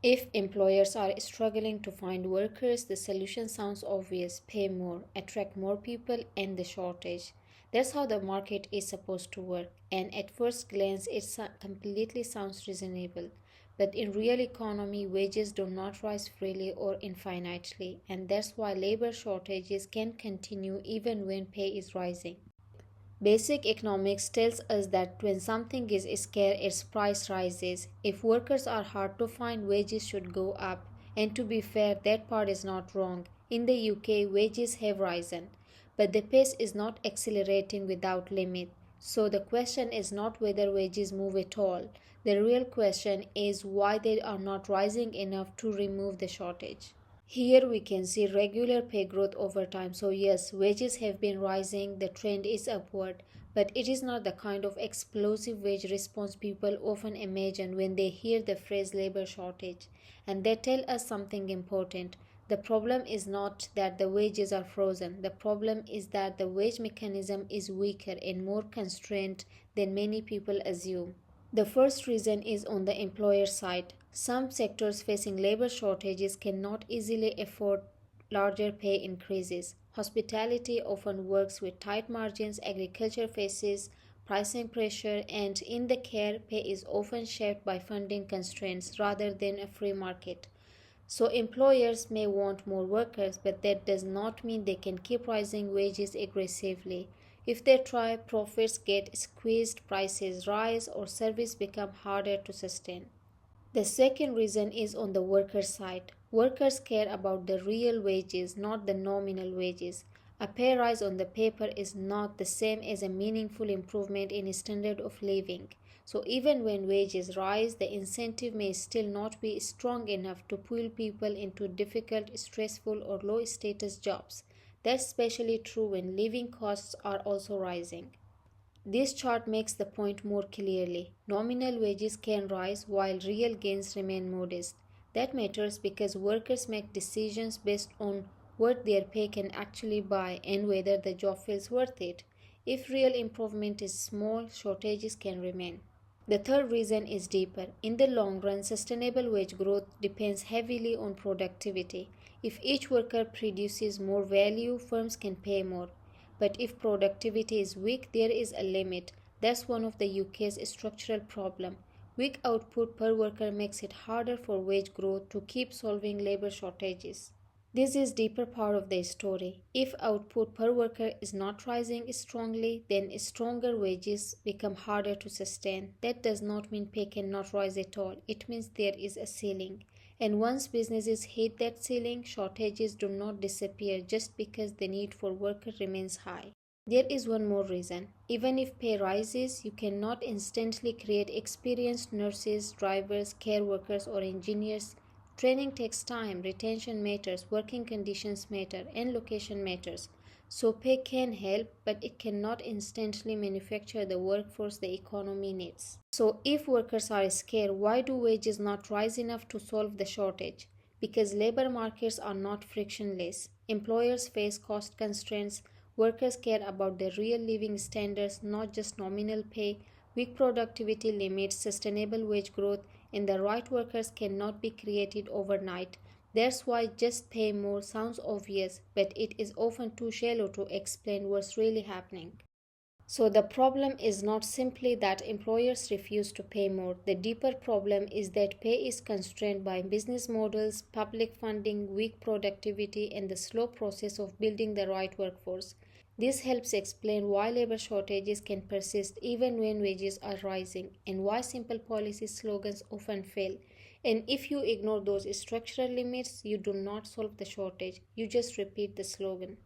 If employers are struggling to find workers, the solution sounds obvious: pay more, attract more people, end the shortage. That's how the market is supposed to work, and at first glance, completely sounds reasonable. But in real economy, wages do not rise freely or infinitely, and that's why labor shortages can continue even when pay is rising. Basic economics tells us that when something is scarce, its price rises. If workers are hard to find, wages should go up. And to be fair, that part is not wrong. In the UK, wages have risen, but the pace is not accelerating without limit. So the question is not whether wages move at all. The real question is why they are not rising enough to remove the shortage. Here we can see regular pay growth over time. So yes, wages have been rising, the trend is upward, but it is not the kind of explosive wage response people often imagine when they hear the phrase labor shortage. And they tell us something important. The problem is not that the wages are frozen. The problem is that the wage mechanism is weaker and more constrained than many people assume. The first reason is on the employer side. Some sectors facing labor shortages cannot easily afford larger pay increases. Hospitality often works with tight margins, agriculture faces pricing pressure, and in the care, pay is often shaped by funding constraints rather than a free market. So employers may want more workers, but that does not mean they can keep raising wages aggressively. If they try, profits get squeezed, prices rise, or service become harder to sustain. The second reason is on the worker side. Workers care about the real wages, not the nominal wages. A pay rise on the paper is not the same as a meaningful improvement in standard of living. So even when wages rise, the incentive may still not be strong enough to pull people into difficult, stressful, or low status jobs. That's especially true when living costs are also rising. This chart makes the point more clearly. Nominal wages can rise while real gains remain modest. That matters because workers make decisions based on what their pay can actually buy and whether the job feels worth it. If real improvement is small, shortages can remain. The third reason is deeper. In the long run, sustainable wage growth depends heavily on productivity. If each worker produces more value, firms can pay more. But if productivity is weak, there is a limit. That's one of the UK's structural problems. Weak output per worker makes it harder for wage growth to keep solving labor shortages. This is deeper part of the story. If output per worker is not rising strongly, then stronger wages become harder to sustain. That does not mean pay cannot rise at all. It means there is a ceiling. And once businesses hit that ceiling, shortages do not disappear just because the need for workers remains high. There is one more reason. Even if pay rises, you cannot instantly create experienced nurses, drivers, care workers, or engineers. Training takes time, retention matters, working conditions matter, and location matters. So pay can help, but it cannot instantly manufacture the workforce the economy needs. So if workers are scarce, why do wages not rise enough to solve the shortage? Because labor markets are not frictionless. Employers face cost constraints. Workers care about the real living standards, not just nominal pay. Weak productivity limits sustainable wage growth, and the right workers cannot be created overnight. That's why just pay more sounds obvious, but it is often too shallow to explain what's really happening. So the problem is not simply that employers refuse to pay more. The deeper problem is that pay is constrained by business models, public funding, weak productivity, and the slow process of building the right workforce. This helps explain why labor shortages can persist even when wages are rising, and why simple policy slogans often fail. And if you ignore those structural limits, you do not solve the shortage, you just repeat the slogan.